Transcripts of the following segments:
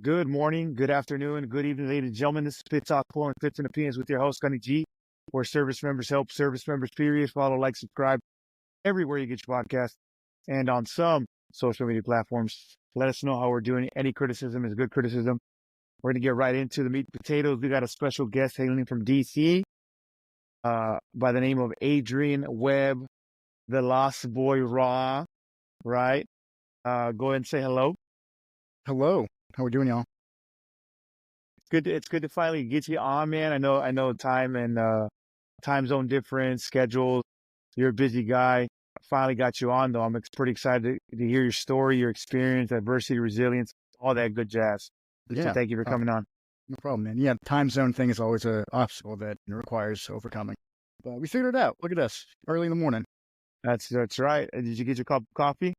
Good morning, good afternoon, good evening, ladies and gentlemen. This is Pit Talk Pulling Fits and Opinions with your host, Gunny G, where service members help service members, period. Follow, like, subscribe everywhere you get your podcast and on some social media platforms. Let us know how we're doing. Any criticism is good criticism. We're going to get right into the meat and potatoes. We got a special guest hailing from DC by the name of Adrian Webb, the Lost Boy Raw, right? Go ahead and say hello. Hello. How we doing, y'all? It's good to finally get you on, man. I know time and time zone difference, schedules. You're a busy guy. Finally got you on though. I'm pretty excited to hear your story, your experience, adversity, resilience, all that good jazz. Yeah. So thank you for coming on. No problem, man. Yeah, time zone thing is always an obstacle that requires overcoming. But we figured it out. Look at us, early in the morning. That's right. Did you get your cup of coffee?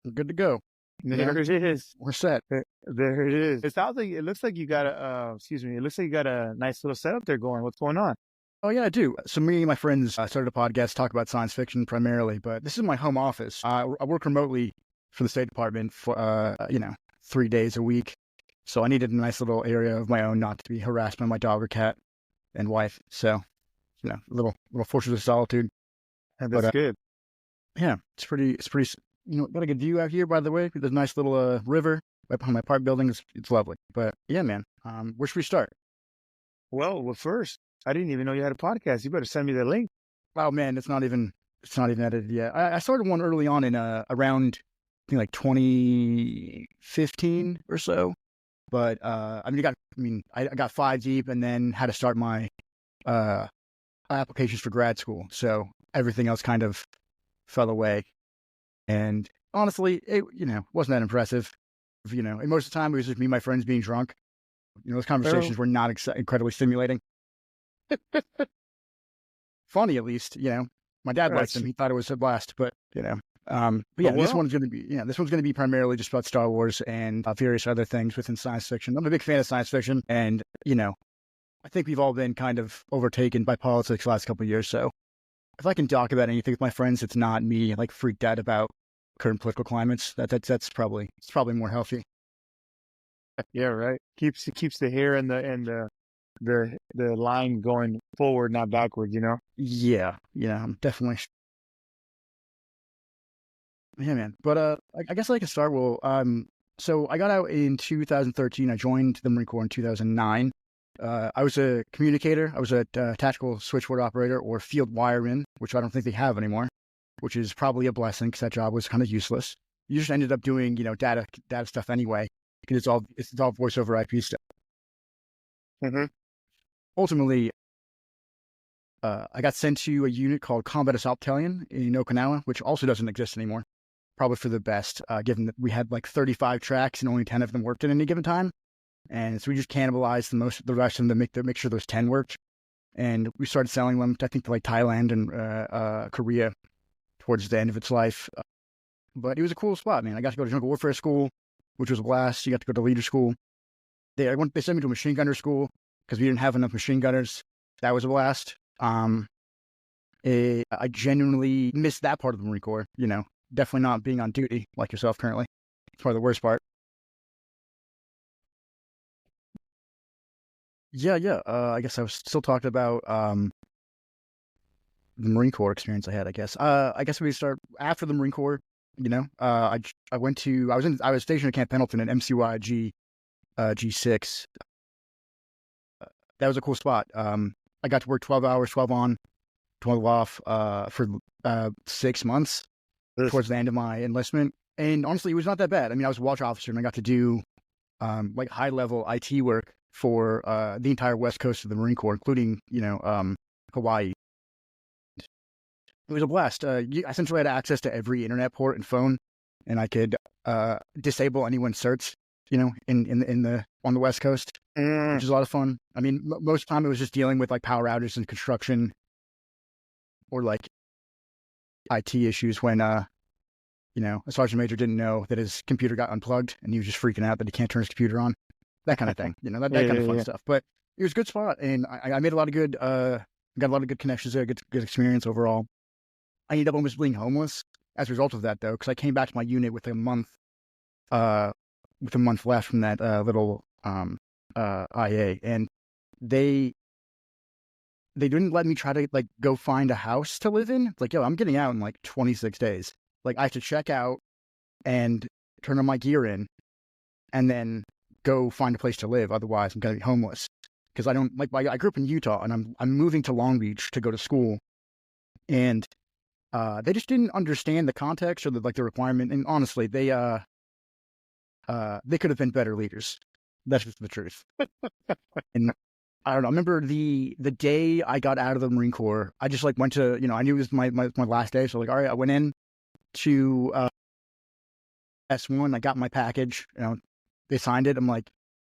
We're good to go. There it is. We're set. There it is. It looks like you got it looks like you got a nice little setup there going. What's going on? Oh, yeah, I do. So me and my friends started a podcast, talk about science fiction primarily, but this is my home office. I work remotely for the State Department for, 3 days a week. So I needed a nice little area of my own, not to be harassed by my dog or cat and wife. So, a little fortress of solitude. And that's good. Yeah, it's pretty, got a good view out here, by the way. There's a nice little river right behind my apartment building. It's lovely. But yeah, man, where should we start? Well, first, I didn't even know you had a podcast. You better send me the link. Oh man, it's not even edited yet. I started one early on in around I think like 2015 or so. But I got 5 deep and then had to start my applications for grad school. So everything else kind of fell away. And honestly, it wasn't that impressive. And most of the time it was just me and my friends being drunk. Those conversations were not incredibly stimulating. Funny, at least. My dad liked them. He thought it was a blast. But this one's going to be primarily just about Star Wars and various other things within science fiction. I'm a big fan of science fiction, and I think we've all been kind of overtaken by politics the last couple of years. So if I can talk about anything with my friends, it's not me like freaked out about current political climates. That's probably more healthy. Yeah, right. Keeps the hair and the line going forward, not backwards. Yeah, definitely. Yeah, man. But I guess I can start. Well, so I got out in 2013. I joined the Marine Corps in 2009. I was a communicator. I was a tactical switchboard operator or field wireman, which I don't think they have anymore, which is probably a blessing because that job was kind of useless. You just ended up doing, data stuff anyway, because it's all voice over IP stuff. Mm-hmm. Ultimately, I got sent to a unit called Combat Assault Battalion in Okinawa, which also doesn't exist anymore. Probably for the best, given that we had like 35 tracks and only 10 of them worked at any given time. And so we just cannibalized the rest of them to make sure those 10 worked. And we started selling them, I think, to like Thailand and Korea towards the end of its life. But it was a cool spot, man. I got to go to Jungle Warfare School, which was a blast. You got to go to Leader School. They sent me to a machine gunner school because we didn't have enough machine gunners. That was a blast. I genuinely missed that part of the Marine Corps, definitely not being on duty like yourself currently. It's probably the worst part. Yeah. I guess I was still talking about the Marine Corps experience I had. I guess we start after the Marine Corps. I was stationed at Camp Pendleton at MCY G6. That was a cool spot. I got to work 12 hours, 12 on, 12 off for 6 months towards the end of my enlistment. And honestly, it was not that bad. I mean, I was a watch officer and I got to do like high level IT work for the entire west coast of the Marine Corps, including, Hawaii. It was a blast. I essentially had access to every internet port and phone, and I could disable anyone's certs, on the west coast, which is a lot of fun. I mean, most of the time it was just dealing with like power outages and construction, or like IT issues when a sergeant major didn't know that his computer got unplugged and he was just freaking out that he can't turn his computer on. That kind of thing, that kind of fun stuff. But it was a good spot, and I made a lot of good, got a lot of good connections there, good experience overall. I ended up almost being homeless as a result of that, though, because I came back to my unit with a month with a month left from that little IA, and they didn't let me try to like go find a house to live in. It's like, yo, I'm getting out in like 26 days. Like I have to check out and turn on my gear in, and then go find a place to live. Otherwise, I'm gonna be homeless. Because I don't like. I grew up in Utah, and I'm moving to Long Beach to go to school, and they just didn't understand the context or the requirement. And honestly, they could have been better leaders. That's just the truth. And I don't know. I remember the day I got out of the Marine Corps, I just like went to, I knew it was my last day. So like, all right, I went in to S1. I got my package. They signed it. I'm like,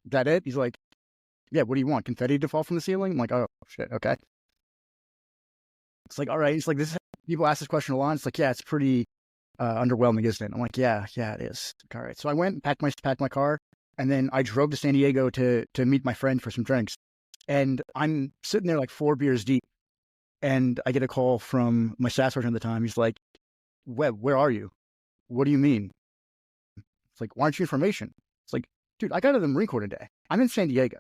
is that it? He's like, yeah, what do you want? Confetti to fall from the ceiling? I'm like, oh shit, okay. It's like, all right. It's like this. People ask this question a lot. It's like, yeah, it's pretty underwhelming, isn't it? I'm like, yeah, it is. All right. So I went, packed my car, and then I drove to San Diego to meet my friend for some drinks. And I'm sitting there like 4 beers deep, and I get a call from my staff sergeant at the time. He's like, Webb, where are you? What do you mean? It's like, why aren't you in formation? It's like, dude, I got out of the Marine Corps today. I'm in San Diego.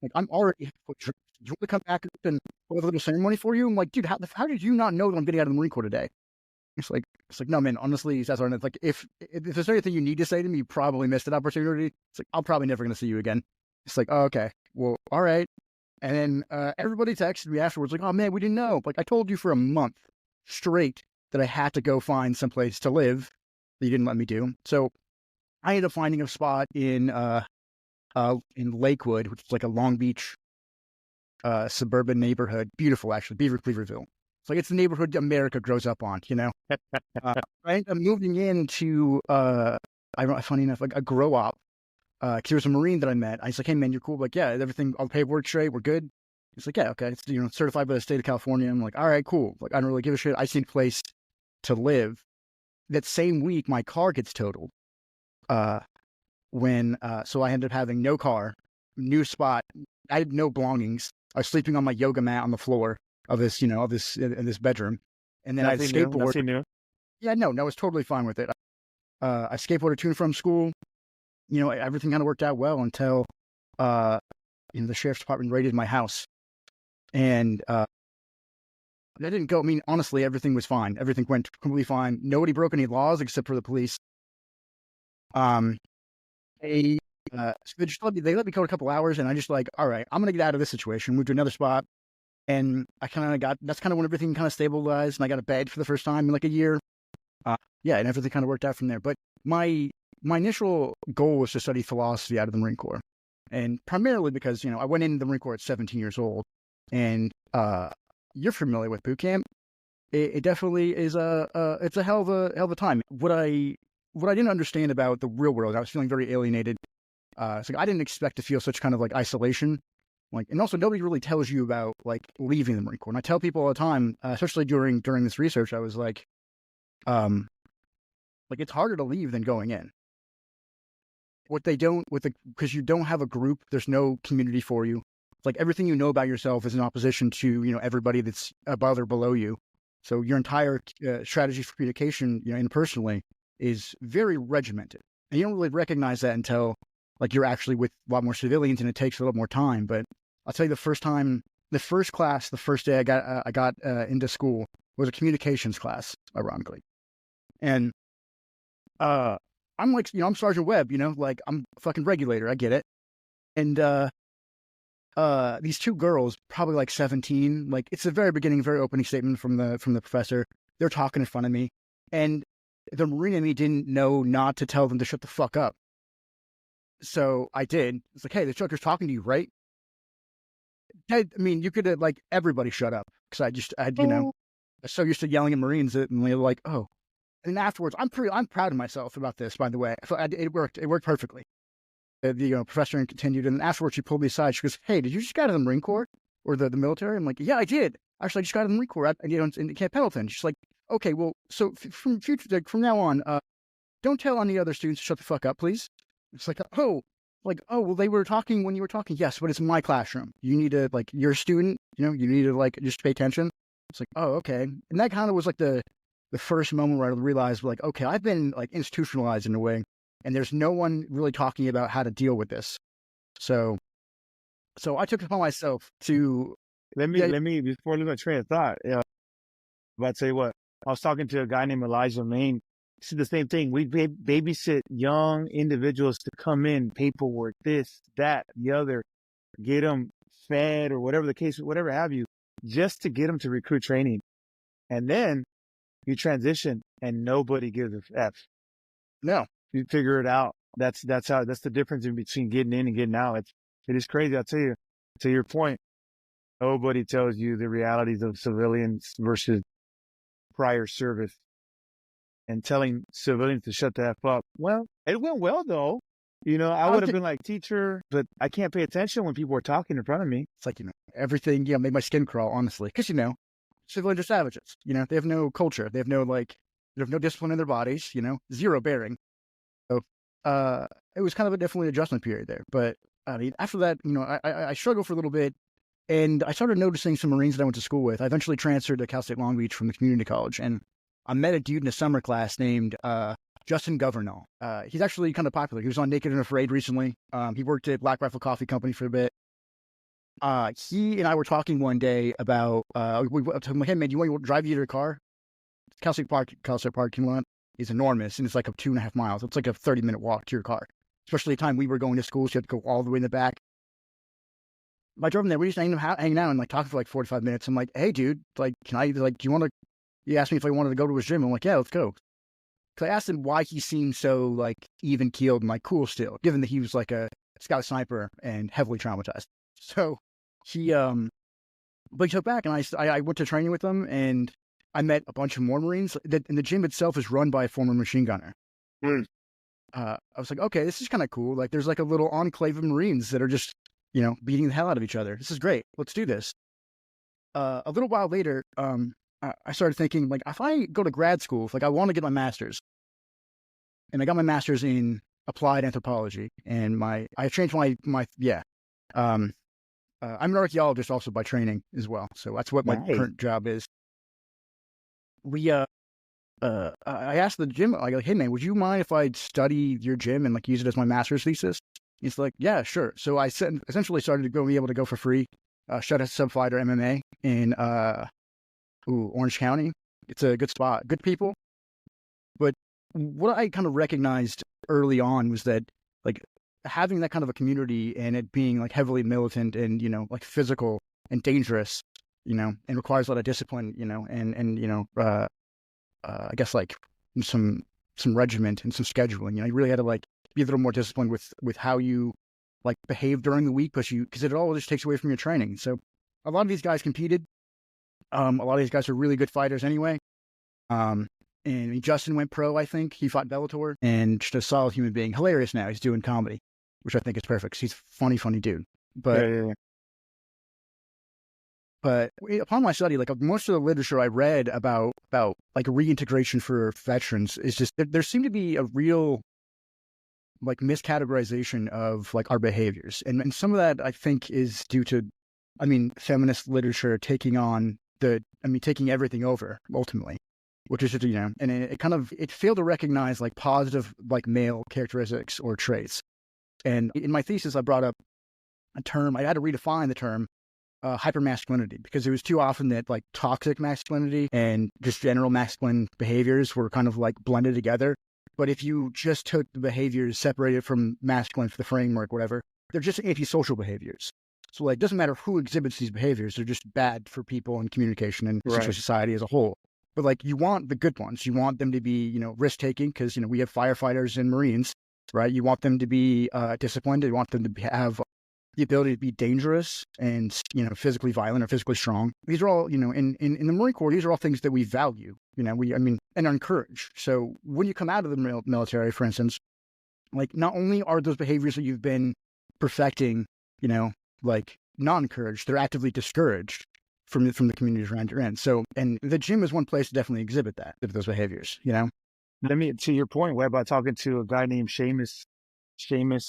Like, I'm already, do you want to come back and have a little ceremony for you? I'm like, dude, how did you not know that I'm getting out of the Marine Corps today? It's like, no, man, honestly, Staff Sergeant, it's like, if there's anything you need to say to me, you probably missed an opportunity. It's like, I'm probably never going to see you again. It's like, oh, okay, well, all right. And then everybody texted me afterwards, like, oh, man, we didn't know. Like, I told you for a month straight that I had to go find someplace to live that you didn't let me do. So I ended up finding a spot in Lakewood, which is like a Long Beach suburban neighborhood. Beautiful, actually, Beaverville. It's like it's the neighborhood America grows up on, Right? I'm moving into, funny enough, like a grow up. Because there was a Marine that I met. I was like, hey, man, you're cool. Like, yeah, everything, all the paperwork straight. We're good. He's like, yeah, okay. It's, certified by the state of California. I'm like, all right, cool. Like, I don't really give a shit. I just need a place to live. That same week, my car gets totaled. So I ended up having no car, new spot. I had no belongings. I was sleeping on my yoga mat on the floor of this, in this bedroom. And then I skateboarded. Nothing new. Yeah, no, I was totally fine with it. I skateboarded to and from school. Everything kind of worked out well until, the sheriff's department raided my house. And that didn't go. I mean, honestly, everything was fine. Everything went completely fine. Nobody broke any laws except for the police. They let me go a couple hours, and I just like, all right, I'm gonna get out of this situation, move to another spot, and that's kind of when everything kind of stabilized, and I got a bed for the first time in like a year. And everything kind of worked out from there. But my initial goal was to study philosophy out of the Marine Corps, and primarily because I went into the Marine Corps at 17 years old, and you're familiar with boot camp. It definitely is it's a hell of a time. What I didn't understand about the real world, I was feeling very alienated. So I didn't expect to feel such kind of like isolation. Like, and also nobody really tells you about like leaving the Marine Corps. And I tell people all the time, especially during this research, I was like it's harder to leave than going in. What they don't because you don't have a group, there's no community for you. It's like everything you know about yourself is in opposition to everybody that's above or below you. So your entire strategy for communication, interpersonally, is very regimented, and you don't really recognize that until like you're actually with a lot more civilians, and it takes a little more time. But I'll tell you, the first day I got into school was a communications class, ironically, and I'm like, I'm Sergeant Webb, like I'm a fucking regulator, I get it, and these two girls, probably like 17, like it's the very beginning, very opening statement from the professor. They're talking in front of me, and the Marine in me didn't know not to tell them to shut the fuck up. So I did. It's like, hey, the instructor's talking to you, right? I mean, you could have like everybody shut up, because I'm so used to yelling at Marines and they're like, oh. And then afterwards, I'm proud of myself about this, by the way. So it worked perfectly. The professor continued, and afterwards she pulled me aside. She goes, hey, did you just get out of the Marine Corps or the military? I'm like, yeah, I did. Actually, I just got out of the Marine Corps in Camp Pendleton. She's like, okay, well, so from now on, don't tell any other students to shut the fuck up, please. It's like, well, they were talking when you were talking. Yes, but it's my classroom. You need to, like, you're a student, you need to, like, just pay attention. It's like, oh, okay. And that kind of was, like, the first moment where I realized, like, okay, I've been, like, institutionalized in a way and there's no one really talking about how to deal with this. So I took it upon myself to Let me before I lose my train of thought. About to say what I was talking to a guy named Elijah Main. He said the same thing. We babysit young individuals to come in, paperwork, this, that, the other, get them fed or whatever the case, whatever have you, just to get them to recruit training. And then you transition and nobody gives a F. No. You figure it out. That's the difference in between getting in and getting out. It is crazy. I'll tell you, to your point, nobody tells you the realities of civilians versus prior service and telling civilians to shut the F up. Well, it went well though. I would have been like, teacher, but I can't pay attention when people are talking in front of me. It's like, everything, made my skin crawl, honestly. Because, civilians are savages. They have no culture. They have no discipline in their bodies, zero bearing. So it was kind of definitely an adjustment period there. But I mean, after that, I struggled for a little bit, and I started noticing some Marines that I went to school with. I eventually transferred to Cal State Long Beach from the community college, and I met a dude in a summer class named Justin Governal. He's actually kind of popular. He was on Naked and Afraid recently. He worked at Black Rifle Coffee Company for a bit. He and I were talking one day about, we told him, hey man, do you want me to drive you to your car? Cal State parking lot is enormous, and it's like 2.5 miles. It's like a 30-minute walk to your car. Especially the time we were going to school, so you had to go all the way in the back. I drove him there. We just hanging out and like talking for like 45 minutes. I'm like, hey dude, like, can I, like, do you want to, he asked me if I wanted to go to his gym. I'm like, yeah, let's go. Cause I asked him why he seemed so like even keeled and like cool still, given that he was like a scout sniper and heavily traumatized. So but he took back, and I went to training with him, and I met a bunch of more Marines. And the gym itself is run by a former machine gunner. I was like, okay, this is kind of cool. Like, there's like a little enclave of Marines that are just, beating the hell out of each other. This is great. Let's do this. A little while later, I started thinking, like, if I go to grad school, like, I want to get my master's, and I got my master's in applied anthropology, and I changed I'm an archaeologist also by training as well. So that's what my current job is. I asked the gym, like, hey man, would you mind if I study your gym and like use it as my master's thesis? He's like, yeah, sure. So I essentially started to be able to go for free, shut a subfighter MMA in Orange County. It's a good spot, good people. But what I kind of recognized early on was that, like, having that kind of a community and it being like heavily militant and, like physical and dangerous, and requires a lot of discipline, and I guess like some regiment and some scheduling. You really had to like be a little more disciplined with how you like behave during the week, because it all just takes away from your training. So a lot of these guys competed. A lot of these guys are really good fighters anyway. And Justin went pro, I think. He fought Bellator, and just a solid human being. Hilarious now. He's doing comedy, which I think is perfect. He's a funny dude. But yeah. But upon my study, like most of the literature I read about like reintegration for veterans is just there seemed to be a real like miscategorization of like our behaviors, and some of that I think is due to, feminist literature taking everything over ultimately, which is and it failed to recognize like positive like male characteristics or traits. And in my thesis, I brought up a term. I had to redefine the term hypermasculinity, because it was too often that like toxic masculinity and just general masculine behaviors were kind of like blended together. But if you just took the behaviors separated from masculine for the framework, whatever, they're just antisocial behaviors. So like, it doesn't matter who exhibits these behaviors, they're just bad for people and communication and society as a whole. But like, you want the good ones. You want them to be, risk taking, because we have firefighters and Marines, right? You want them to be disciplined. You want them to have the ability to be dangerous and, physically violent or physically strong. These are all, in the Marine Corps, these are all things that we value, and are encouraged. So when you come out of the military, for instance, like, not only are those behaviors that you've been perfecting, like, not encouraged, they're actively discouraged from the communities around you're in. So, and the gym is one place to definitely exhibit those behaviors, To your point, Webb, about talking to a guy named Seamus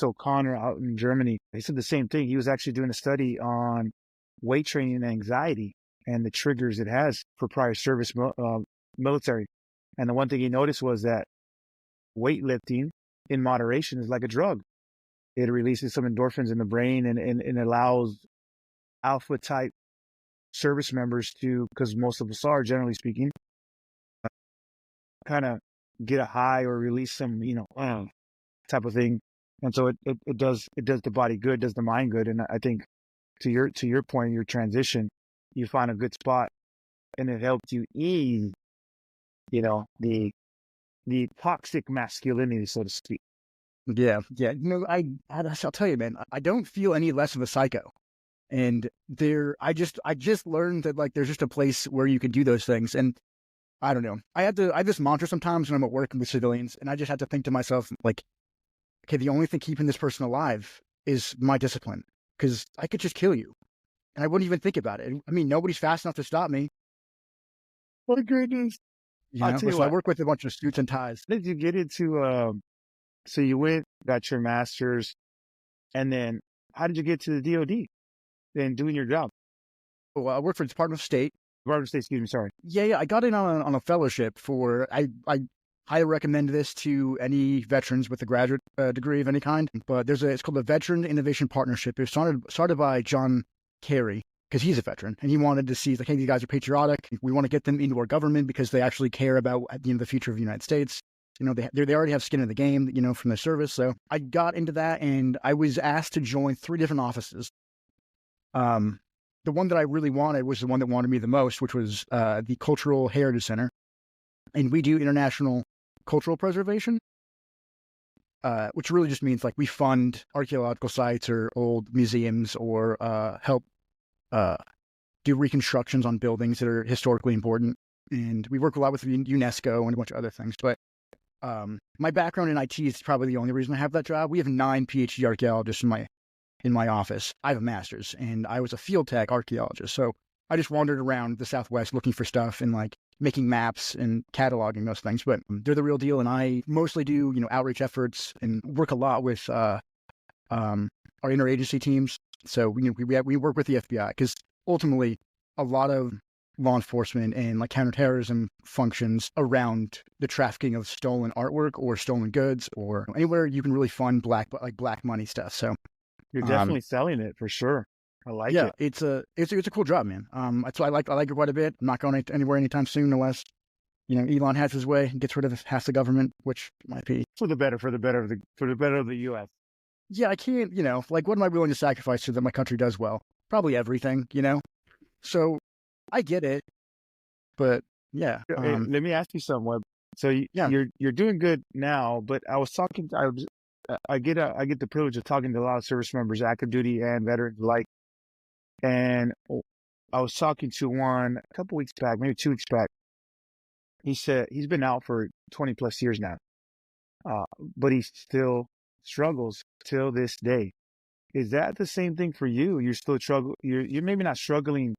O'Connor out in Germany. He said the same thing. He was actually doing a study on weight training and anxiety and the triggers it has for prior service military. And the one thing he noticed was that weightlifting in moderation is like a drug. It releases some endorphins in the brain and allows alpha type service members to, because most of us are, generally speaking, kind of get a high or release some, type of thing. And so it does the body good, does the mind good. And I think to your point, your transition, you find a good spot and it helped you ease, the toxic masculinity, so to speak. Yeah. I'll tell you, man, I don't feel any less of a psycho. And I just learned that like there's just a place where you can do those things. And I don't know. I have this mantra sometimes when I'm at work with civilians, and I just have to think to myself, like, okay, the only thing keeping this person alive is my discipline, because I could just kill you, and I wouldn't even think about it. I mean, nobody's fast enough to stop me. My goodness. I'll tell you what, I work with a bunch of suits and ties. How did you get into, so you went, got your master's, and then how did you get to the DOD and doing your job? Well, I work for the Department of State. Excuse me, sorry. Yeah, I got in on a fellowship for, I highly recommend this to any veterans with a graduate degree of any kind, but it's called the Veteran Innovation Partnership. It was started by John Kerry, because he's a veteran, and he wanted to see, like, hey, these guys are patriotic. We want to get them into our government because they actually care about, the future of the United States. They already have skin in the game, from their service. So I got into that, and I was asked to join 3 different offices. The one that I really wanted was the one that wanted me the most, which was the Cultural Heritage Center. And we do international cultural preservation, which really just means like we fund archaeological sites or old museums or help do reconstructions on buildings that are historically important. And we work a lot with UNESCO and a bunch of other things. But my background in IT is probably the only reason I have that job. We have 9 PhD archaeologists in my office. I have a master's, and I was a field tech archaeologist. So I just wandered around the Southwest looking for stuff and like making maps and cataloging those things. But they're the real deal. And I mostly do, outreach efforts and work a lot with our interagency teams. So we work with the FBI, because ultimately a lot of law enforcement and like counterterrorism functions around the trafficking of stolen artwork or stolen goods or anywhere you can really fund black money stuff. So you're definitely selling it for sure. I like it. It's a cool job, man. So I like it quite a bit. I'm not going anywhere anytime soon unless, Elon has his way and gets rid of half the government, which might be for the better of the U.S. Yeah, I can't, like, what am I willing to sacrifice so that my country does well? Probably everything, So I get it, but yeah. Hey, let me ask you something, Webb. So you're doing good now, but I was talking. I get the privilege of talking to a lot of service members, active duty and veterans alike. And I was talking to one a couple weeks back, maybe 2 weeks back. He said he's been out for 20 plus years now, but he still struggles till this day. Is that the same thing for you? You're still you're maybe not struggling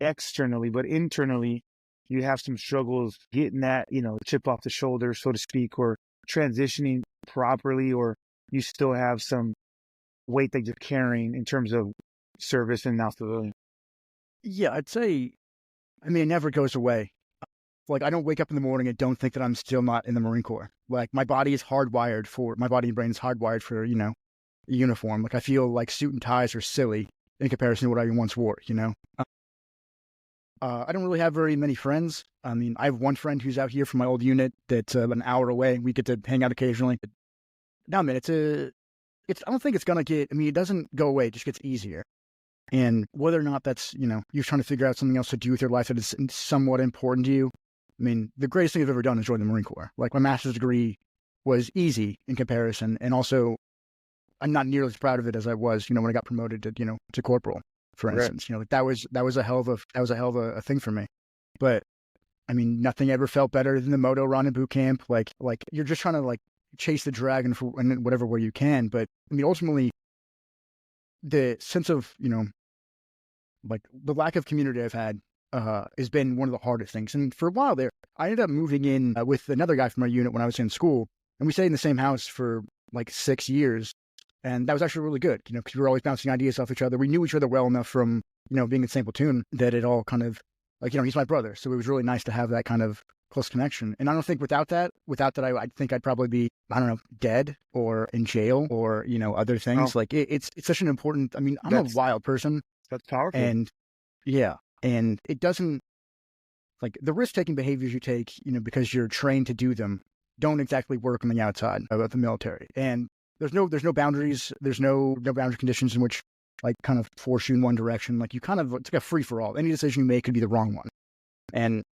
externally, but internally, you have some struggles getting that, chip off the shoulder, so to speak, or transitioning properly, or you still have some weight that you're carrying in terms of service and now civilian? Yeah, I'd say, it never goes away. Like, I don't wake up in the morning and don't think that I'm still not in the Marine Corps. Like, my body and brain is hardwired for, a uniform. Like, I feel like suit and ties are silly in comparison to what I once wore, I don't really have very many friends. I have one friend who's out here from my old unit that's an hour away. We get to hang out occasionally. No, man, I don't think it's going to get, it doesn't go away. It just gets easier. And whether or not that's, you're trying to figure out something else to do with your life that is somewhat important to you. The greatest thing I've ever done is join the Marine Corps. Like, my master's degree was easy in comparison. And also, I'm not nearly as proud of it as I was, when I got promoted to corporal, for instance. Right. That was a hell of a thing for me. But nothing ever felt better than the moto run in boot camp. Like you're just trying to like chase the dragon in whatever way you can. But ultimately, the sense of like the lack of community I've had has been one of the hardest things. And for a while there, I ended up moving in with another guy from our unit when I was in school, and we stayed in the same house for like 6 years. And that was actually really good, because we were always bouncing ideas off each other. We knew each other well enough from, being in the same platoon that it all kind of, like, he's my brother. So it was really nice to have that kind of close connection. And I don't think without that, I think I'd probably be, I don't know, dead or in jail or, other things. Oh, Like it's such an important, I mean, I'm a that's wild person that's powerful. and yeah. And it doesn't, like the risk-taking behaviors you take, because you're trained to do them don't exactly work on the outside of the military. And there's no boundaries. There's no boundary conditions in which like kind of force you in one direction. Like it's like a free for all. Any decision you make could be the wrong one. And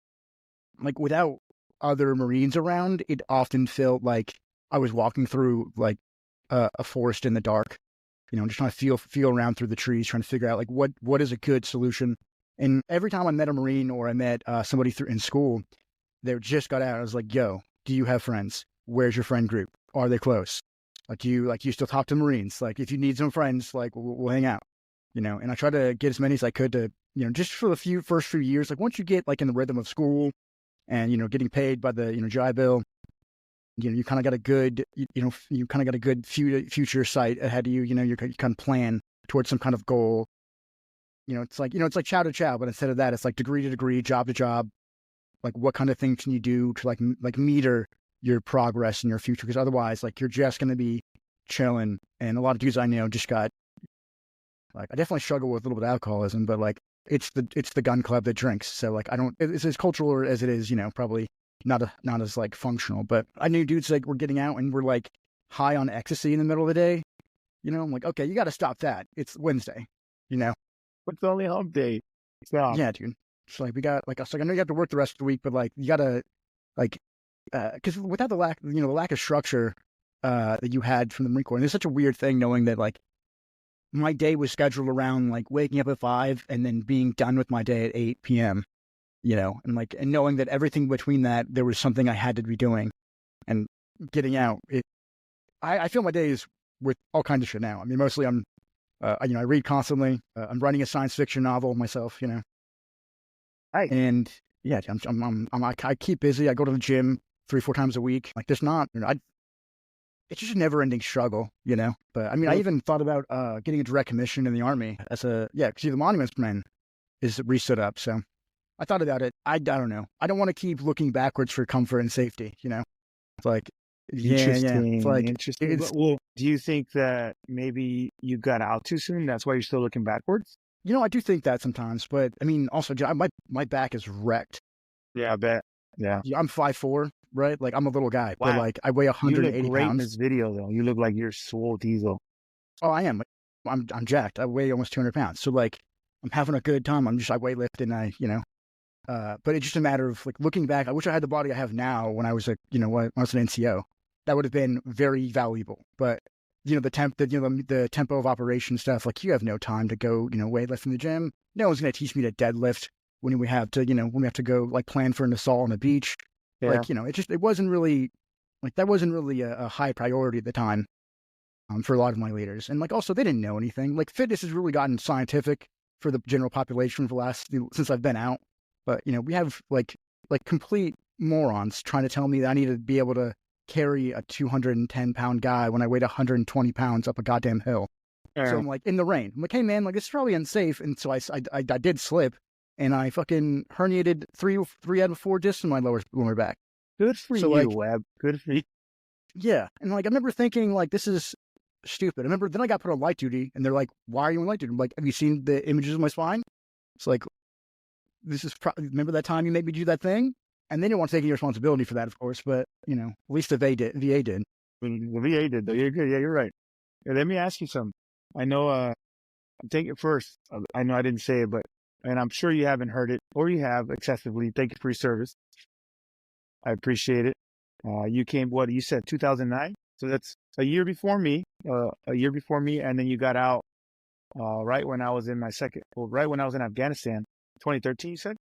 like without other Marines around, it often felt like I was walking through like a forest in the dark, just trying to feel around through the trees, trying to figure out like what is a good solution. And every time I met a Marine or I met somebody in school, they just got out. I was like, yo, do you have friends? Where's your friend group? Are they close? Like, do you still talk to Marines? Like, if you need some friends, like, we'll hang out, and I try to get as many as I could to, just for the first few years. Like, once you get like in the rhythm of school and, getting paid by the, GI Bill, you kind of got a good, you kind of got a good future sight ahead of you. You kind of plan towards some kind of goal. It's like chow to chow, but instead of that, it's like degree to degree, job to job. Like, what kind of things can you do to like meter your progress in your future? Because otherwise, like, you're just going to be chilling. And a lot of dudes I know just got, like, I definitely struggle with a little bit of alcoholism, but like, it's the gun club that drinks. So like, it's as cultural as it is, probably not as like functional. But I knew dudes like were getting out and were like high on ecstasy in the middle of the day. I'm like, okay, you got to stop that. It's Wednesday, It's only hump day. Stop. Yeah, dude. It's like we got like, I was like, I know you have to work the rest of the week, but like you gotta like, because without the lack of structure that you had from the Marine Corps, and it's such a weird thing knowing that like my day was scheduled around like waking up at 5 and then being done with my day at 8 p.m. And knowing that everything between that there was something I had to be doing, and getting out. I feel my days with all kinds of shit now. I mean, mostly I read constantly. I'm writing a science fiction novel myself. Hey, And yeah, I keep busy. I go to the gym 3-4 times a week. Like there's not, it's just a never ending struggle, But I mean, I even thought about getting a direct commission in the Army because the Monuments Men is re-stood up. So I thought about it. I don't know. I don't want to keep looking backwards for comfort and safety. It's like, interesting. It's like, Interesting. Well, do you think that maybe you got out too soon? That's why you're still looking backwards? I do think that sometimes, but I mean, also my back is wrecked. Yeah, I bet. Yeah. I'm 5'4", right? Like I'm a little guy, Wow. but like I weigh You 180 look great in pounds. this video, though. You look like you're swole diesel. Oh, I am. I'm jacked. I weigh almost 200 pounds. So like I'm having a good time. I weightlift and but it's just a matter of like looking back. I wish I had the body I have now when I was when I was an NCO. That would have been very valuable. But the tempo of operation stuff, like you have no time to go, weightlift in the gym. No one's going to teach me to deadlift when we have to go like plan for an assault on a beach. Yeah. Like, it wasn't really like, that wasn't really a high priority at the time for a lot of my leaders. And like, also they didn't know anything. Like fitness has really gotten scientific for the general population for the last, since I've been out. But, we have like complete morons trying to tell me that I need to be able to carry a 210-pound guy when I weighed 120 pounds up a goddamn hill. Yeah. So I'm like, in the rain. I'm like, hey man, like this is probably unsafe. And so I did slip and I fucking herniated three out of 4 discs in my lower back. Good for So, you, like, Webb. Good for you. Yeah. And like, I remember thinking like, this is stupid. I remember then I got put on light duty and they're like, why are you on light duty? I'm like, have you seen the images of my spine? It's like, this is remember that time you made me do that thing? And they didn't want to take any responsibility for that, of course, but at least the VA did. The VA did, though. You're good. Yeah, you're right. Hey, let me ask you something. I know, I'm taking it first. I know I didn't say it, and I'm sure you haven't heard it, or you have excessively. Thank you for your service. I appreciate it. You came, what, you said 2009? So that's a year before me, and then you got out right when I was in right when I was in Afghanistan, 2013, you said?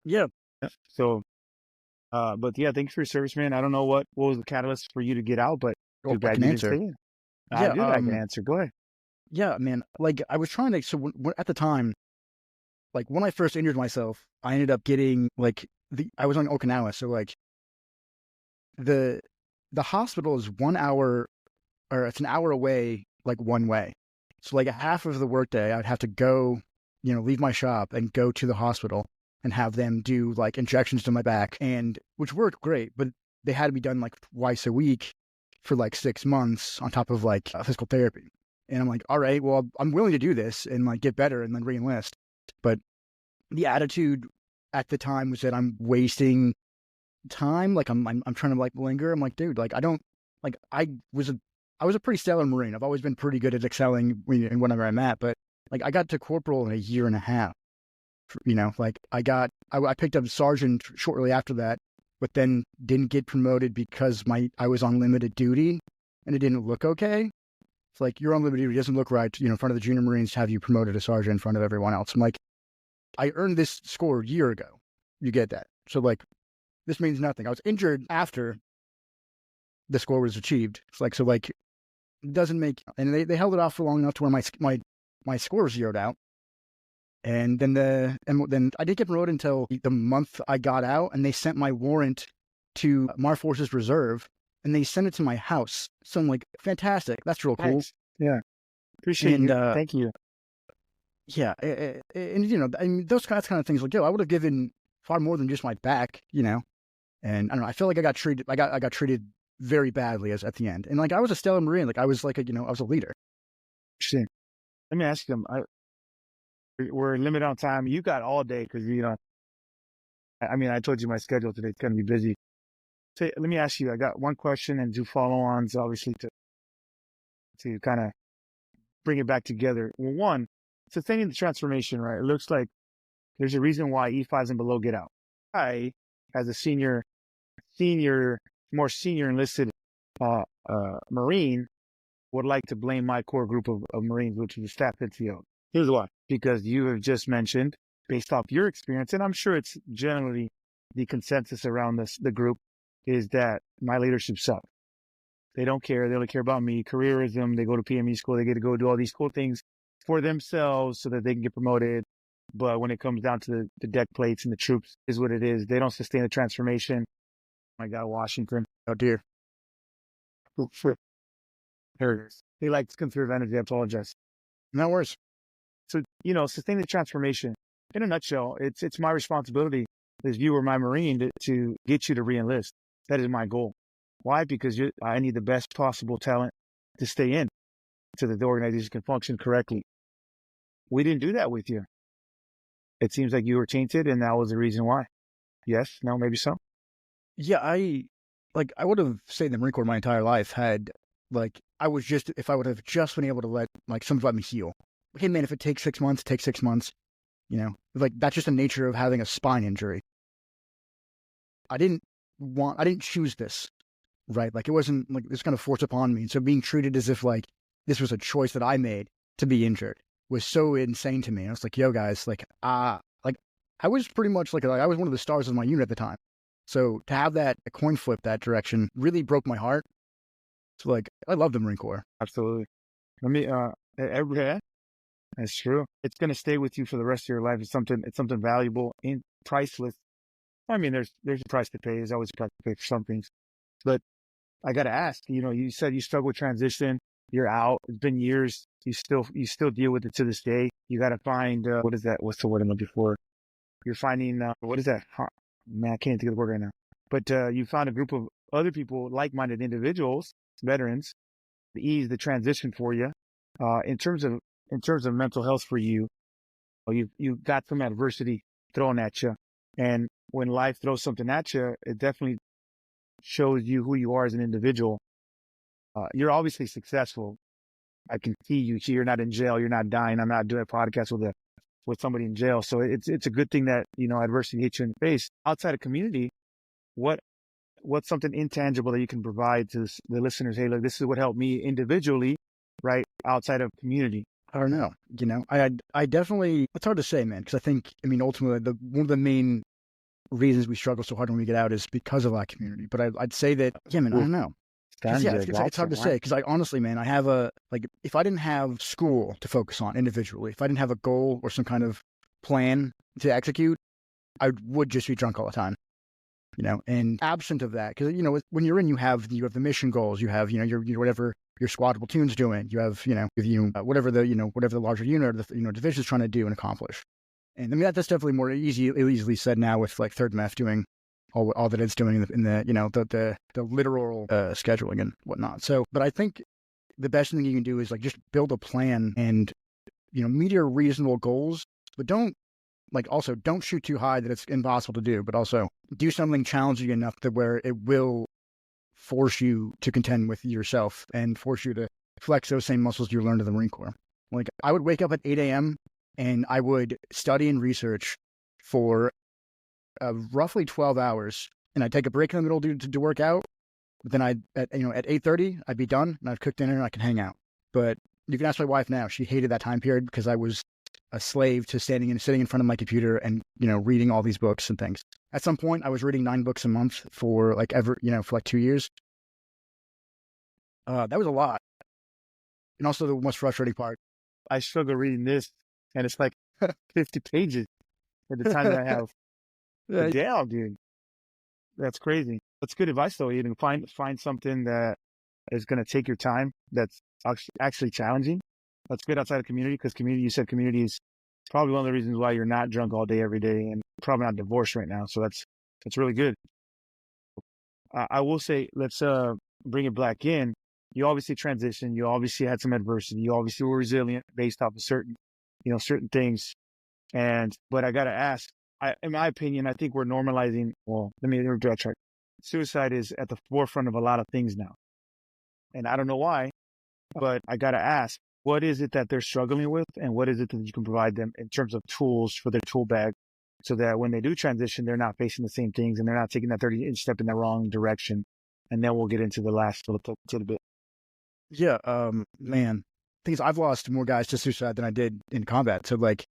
Yeah. So, but yeah, thank you for your service, man. I don't know what was the catalyst for you to get out, but I can answer. I can answer. Go ahead. Yeah, man. Like I was trying to. So at the time, like when I first injured myself, I ended up getting like I was on Okinawa, so like the hospital is 1 hour, or it's an hour away, like one way. So like a half of the workday, I'd have to go, leave my shop and go to the hospital. and have them do like injections to my back, and which worked great, but they had to be done like twice a week for like 6 months on top of like physical therapy. And I'm like, all right, well, I'm willing to do this and like get better and then re-enlist. But the attitude at the time was that I'm wasting time. Like I'm trying to like linger. I'm like, dude, like I don't like I was a pretty stellar Marine. I've always been pretty good at excelling in whatever I'm at. But like I got to corporal in a year and a half. Like I picked up sergeant shortly after that, but then didn't get promoted because I was on limited duty and it didn't look okay. It's like, you're on limited duty, it doesn't look right, in front of the junior Marines to have you promoted to sergeant in front of everyone else. I'm like, I earned this score a year ago. You get that. So like, this means nothing. I was injured after the score was achieved. It's like, so like, it doesn't make, and they held it off for long enough to where my score zeroed out. And then I didn't get promoted until the month I got out, and they sent my warrant to Mar Forces Reserve, and they sent it to my house. So I'm like, fantastic. That's real cool. Thanks. Yeah. Appreciate you. Thank you. Yeah. And, I mean, those kind of things, like, yo, I would have given far more than just my back, And I don't know, I feel like I got treated very badly at the end. And like, I was a stellar Marine. Like I was like, I was a leader. Interesting. Let me ask you, we're limited on time. You got all day because, I told you my schedule today is going to be busy. So let me ask you, I got one question and two follow-ons, obviously, to kind of bring it back together. Well, one, sustaining the transformation, right? It looks like there's a reason why E5s and below get out. I, as a more senior enlisted Marine, would like to blame my core group of Marines, which is the staff NCO. Here's why. Because you have just mentioned, based off your experience, and I'm sure it's generally the consensus around the group, is that my leadership sucks. They don't care. They only care about me. Careerism. They go to PME school. They get to go do all these cool things for themselves so that they can get promoted. But when it comes down to the deck plates and the troops, is what it is. They don't sustain the transformation. Oh my God, Washington. Oh dear. There it is. They like to conserve energy. I apologize. No worries. So, sustain the transformation. In a nutshell, it's my responsibility as you or my Marine to get you to re-enlist. That is my goal. Why? Because I need the best possible talent to stay in so that the organization can function correctly. We didn't do that with you. It seems like you were tainted, and that was the reason why. Yes? No? Maybe so? Yeah, I would have stayed in the Marine Corps my entire life had, if I would have just been able to let me heal. Okay, man, if it takes 6 months, it takes 6 months. That's just the nature of having a spine injury. I didn't choose this, right? Like, it wasn't like it's kind of forced upon me. So being treated as if like this was a choice that I made to be injured was so insane to me. And I was like, yo guys, I was pretty much I was one of the stars of my unit at the time. So to have a coin flip that direction really broke my heart. So I love the Marine Corps. Absolutely. That's true. It's going to stay with you for the rest of your life. It's something valuable and priceless. I mean, there's a price to pay. There's always a price to pay for some things. But I got to ask, you said you struggle with transition. You're out. It's been years. You still deal with it to this day. You got to find, what is that? What's the word I'm looking for? You're finding, what is that? Man, I can't think of the word right now. But you found a group of other people, like-minded individuals, veterans, to ease the transition for you. In terms of mental health for you, you got some adversity thrown at you. And when life throws something at you, it definitely shows you who you are as an individual. You're obviously successful. I can see you. You're not in jail. You're not dying. I'm not doing a podcast with somebody in jail. So it's a good thing that, adversity hits you in the face. Outside of community, what's something intangible that you can provide to the listeners? Hey, look, this is what helped me individually, right? Outside of community. I don't know. I definitely, it's hard to say, man, because I think, ultimately one of the main reasons we struggle so hard when we get out is because of our community. But I'd say that, yeah, man, I don't know. It's hard to say because honestly, man, I have if I didn't have school to focus on individually, if I didn't have a goal or some kind of plan to execute, I would just be drunk all the time, and absent of that, because, when you're in, you have the mission goals, you have, your whatever your squad platoon's doing, you have, whatever the larger unit or the, division's trying to do and accomplish. And I mean, that's definitely more easily said now with like third meth doing all that it's doing in the the literal scheduling and whatnot. So, but I think the best thing you can do is like just build a plan and, meet your reasonable goals, but don't shoot too high that it's impossible to do, but also do something challenging enough to where it will force you to contend with yourself and force you to flex those same muscles you learned in the Marine Corps. Like I would wake up at 8 a.m. and I would study and research for roughly 12 hours, and I'd take a break in the middle to work out. But then at 8:30 I'd be done and I'd cook dinner and I could hang out. But you can ask my wife now; she hated that time period because I was a slave to sitting in front of my computer and reading all these books and things. At some point, I was reading 9 books a month for like 2 years. That was a lot, and also the most frustrating part. I struggle reading this, and it's like 50 pages at the time that I have. Damn, dude, that's crazy. That's good advice, though. You can find something that is going to take your time. That's actually challenging. That's good outside of community, because community is probably one of the reasons why you're not drunk all day, every day, and probably not divorced right now. So that's really good. I will say, let's bring it back in. You obviously transitioned. You obviously had some adversity. You obviously were resilient based off of certain things. But I got to ask, in my opinion, I think we're normalizing. Well, let me backtrack. Suicide is at the forefront of a lot of things now. And I don't know why, but I got to ask, what is it that they're struggling with, and what is it that you can provide them in terms of tools for their tool bag, so that when they do transition, they're not facing the same things and they're not taking that 30-inch step in the wrong direction. And then we'll get into the last little bit. Yeah, man, thing is, I've lost more guys to suicide than I did in combat. So like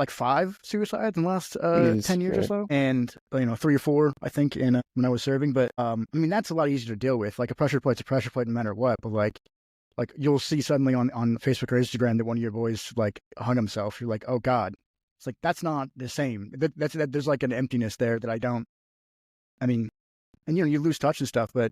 5 suicides in the last 10 years or so, and 3 or 4 I think in when I was serving. But I mean, that's a lot easier to deal with. Like a pressure plate's a pressure plate no matter what. But like you'll see suddenly on Facebook or Instagram that one of your boys like hung himself. You're like, oh God. It's like, that's not the same. There's like an emptiness there that I don't. I mean, and you lose touch and stuff, but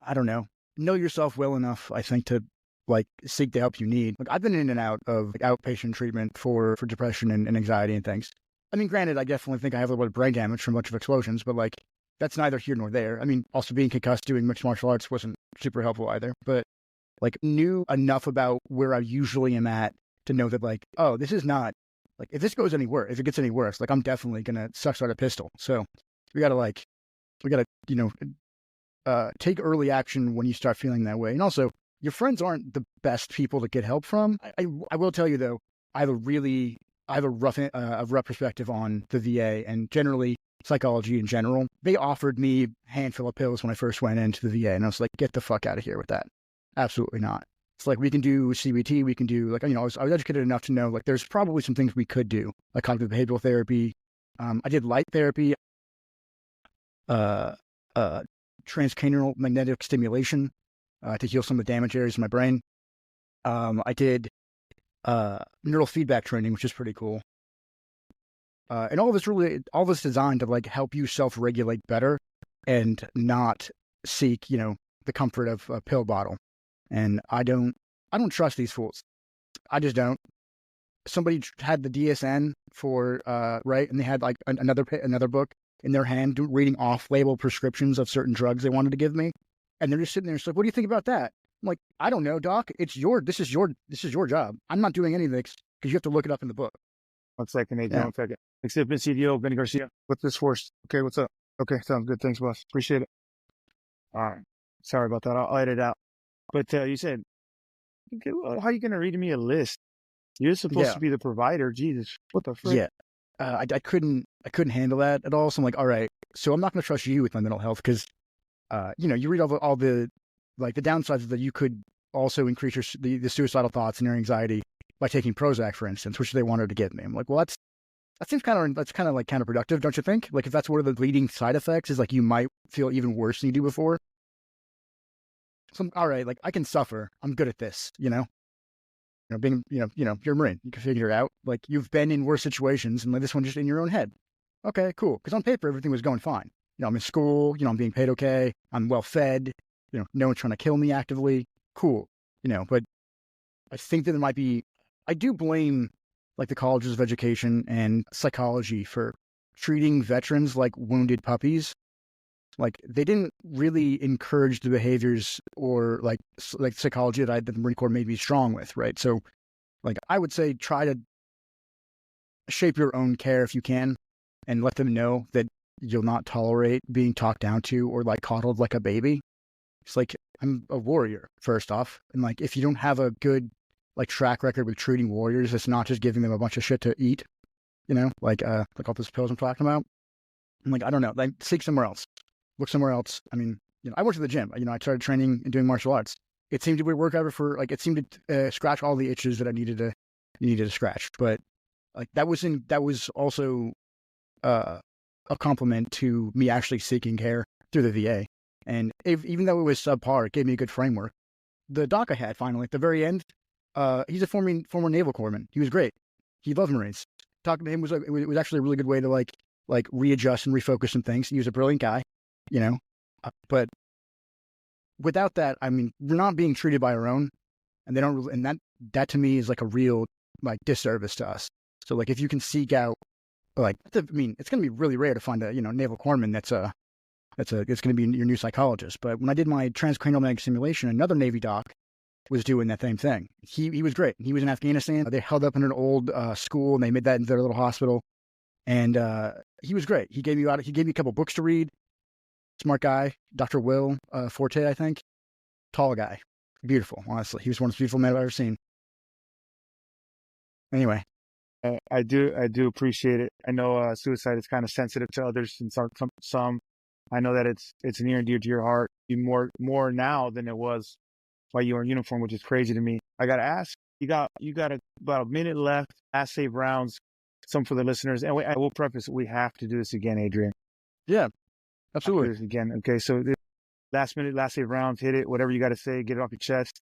I don't know. Know yourself well enough, I think, to like seek the help you need. Like I've been in and out of like, outpatient treatment for depression and anxiety and things. I mean, granted, I definitely think I have a little bit of brain damage from a bunch of explosions, but like that's neither here nor there. I mean, also being concussed doing mixed martial arts wasn't super helpful either, but like knew enough about where I usually am at to know that like, oh, this is not like, if this goes anywhere, if it gets any worse, like I'm definitely gonna start a pistol. So we gotta take early action when you start feeling that way. And also, your friends aren't the best people to get help from. I will tell you though, I have a rough perspective on the VA and generally psychology in general. They offered me a handful of pills when I first went into the VA, and I was like, get the fuck out of here with that. Absolutely not. It's like, we can do CBT, we can do like, I was educated enough to know like there's probably some things we could do, like cognitive behavioral therapy. I did light therapy, transcranial magnetic stimulation to heal some of the damaged areas of my brain. I did neural feedback training, which is pretty cool. And all this designed to like help you self-regulate better and not seek, the comfort of a pill bottle. And I don't trust these fools. I just don't. Somebody had the DSM for right, and they had like another book in their hand reading off-label prescriptions of certain drugs they wanted to give me, and they're just sitting there. It's like, what do you think about that? I'm like, I don't know, doc. This is your job. I'm not doing any of this because you have to look it up in the book. 1 second, Adrian. 1 second. Exhibit CDO, Gunny Garcia. What's this for? Okay, what's up? Okay, sounds good. Thanks, boss. Appreciate it. All right. Sorry about that. I'll edit it out. But you said, okay, well, how are you going to read me a list? You're supposed to be the provider. Jesus, what the frick? Yeah, I couldn't handle that at all. So I'm like, all right, so I'm not going to trust you with my mental health because, you read all the like the downsides is that you could also increase the suicidal thoughts and your anxiety by taking Prozac, for instance, which they wanted to give me. I'm like, well, that seems kind of like counterproductive, don't you think? Like if that's one of the leading side effects is like you might feel even worse than you do before. So all right, like I can suffer. I'm good at this, being, you're a Marine, you can figure it out. Like you've been in worse situations and like this one just in your own head. Okay, cool. Because on paper, everything was going fine. I'm in school, I'm being paid okay. I'm well fed, no one's trying to kill me actively. Cool. But I think that I do blame like the colleges of education and psychology for treating veterans like wounded puppies. Like they didn't really encourage the behaviors or like psychology that the Marine Corps made me strong with, right? So like I would say try to shape your own care if you can, and let them know that you'll not tolerate being talked down to or like coddled like a baby. It's like, I'm a warrior, first off. And like, if you don't have a good like track record with treating warriors, it's not just giving them a bunch of shit to eat, like all those pills I'm talking about. I'm like, I don't know, like seek somewhere else, look somewhere else. I mean, I went to the gym, I started training and doing martial arts. It seemed to be work ever for like, it seemed to scratch all the itches that I needed to scratch. But like that was also a compliment to me actually seeking care through the VA. And even though it was subpar, it gave me a good framework. The doc I had finally at the very end, he's a former naval corpsman. He was great. He loved Marines. Talking to him was actually a really good way to like readjust and refocus some things. He was a brilliant guy, but without that, I mean, we're not being treated by our own, and they don't really, and that to me is like a real like disservice to us. So like if you can seek out, like, I mean, it's going to be really rare to find a naval corpsman it's going to be your new psychologist. But when I did my transcranial magnetic simulation, another Navy doc was doing that same thing. He was great. He was in Afghanistan. They held up in an old school, and they made that into their little hospital. And he was great. He gave me a couple books to read. Smart guy, Dr. Will Forte, I think. Tall guy, beautiful. Honestly, he was one of the most beautiful men I've ever seen. Anyway, I do appreciate it. I know suicide is kind of sensitive to others, and some. I know that it's near and dear to your heart, more now than it was while you were in uniform, which is crazy to me. I gotta ask, you got about a minute left. Last save rounds, some for the listeners, and I will preface, we have to do this again, Adrian. Yeah, absolutely. Do this again. Okay, so last minute, last save rounds, hit it. Whatever you got to say, get it off your chest.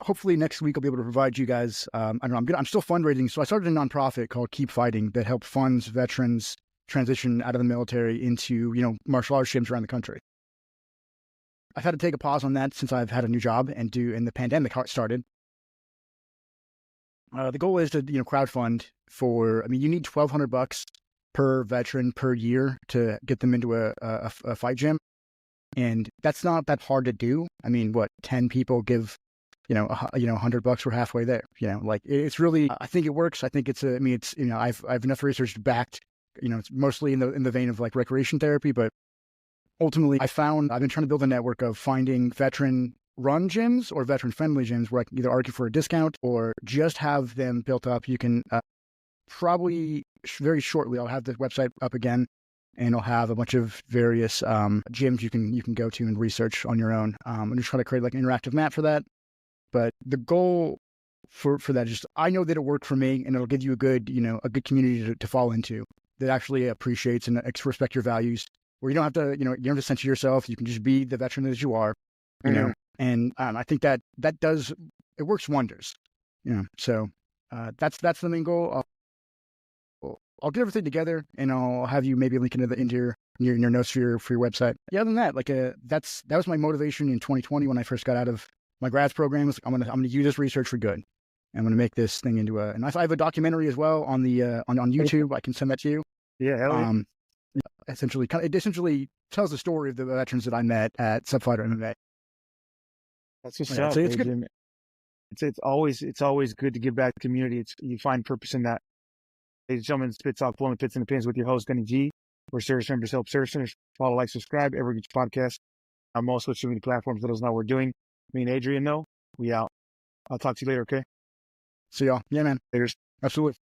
Hopefully next week I'll be able to provide you guys. I don't know. I'm still fundraising, so I started a nonprofit called Keep Fighting that helps funds veterans transition out of the military into martial arts gyms around the country. I've had to take a pause on that since I've had a new job and the pandemic started. The goal is to crowdfund for. I mean, you need $1,200 per veteran per year to get them into a fight gym, and that's not that hard to do. I mean, 10 people give $100, we're halfway there. Like it's really. I think it works. I think it's. I mean, it's. I've enough research backed. It's mostly in the vein of like recreation therapy, but ultimately I've been trying to build a network of finding veteran-run gyms or veteran-friendly gyms where I can either argue for a discount or just have them built up. You can probably very shortly, I'll have the website up again, and I'll have a bunch of various gyms you can go to and research on your own. I'm just trying to create like an interactive map for that. But the goal for that is just, I know that it'll work for me, and it'll give you a good community to fall into that actually appreciates and respect your values, where you don't have to, you don't have to censor yourself. You can just be the veteran that you are, and I think that it works wonders, so that's the main goal. I'll get everything together, and I'll have you maybe link into your notes for your website. Yeah, other than that, like that was my motivation in 2020 when I first got out of my grads program. Was I'm gonna use this research for good. I'm going to make this thing into and I have a documentary as well on the on YouTube. I can send that to you. Yeah, hell yeah. It essentially tells the story of the veterans that I met at Subfighter MMA. That's just it's good. It's always good to give back to the community. You find purpose in that. Ladies and gentlemen, Spit Talk, Blowing Pits in the Pins with your host, Gunny G, where service members help service members. Follow, like, subscribe, every podcast. I'm also social media platforms. Let us know what we're doing. Me and Adrian, though, we out. I'll talk to you later, okay? See y'all. Yeah, man. Later. Absolutely.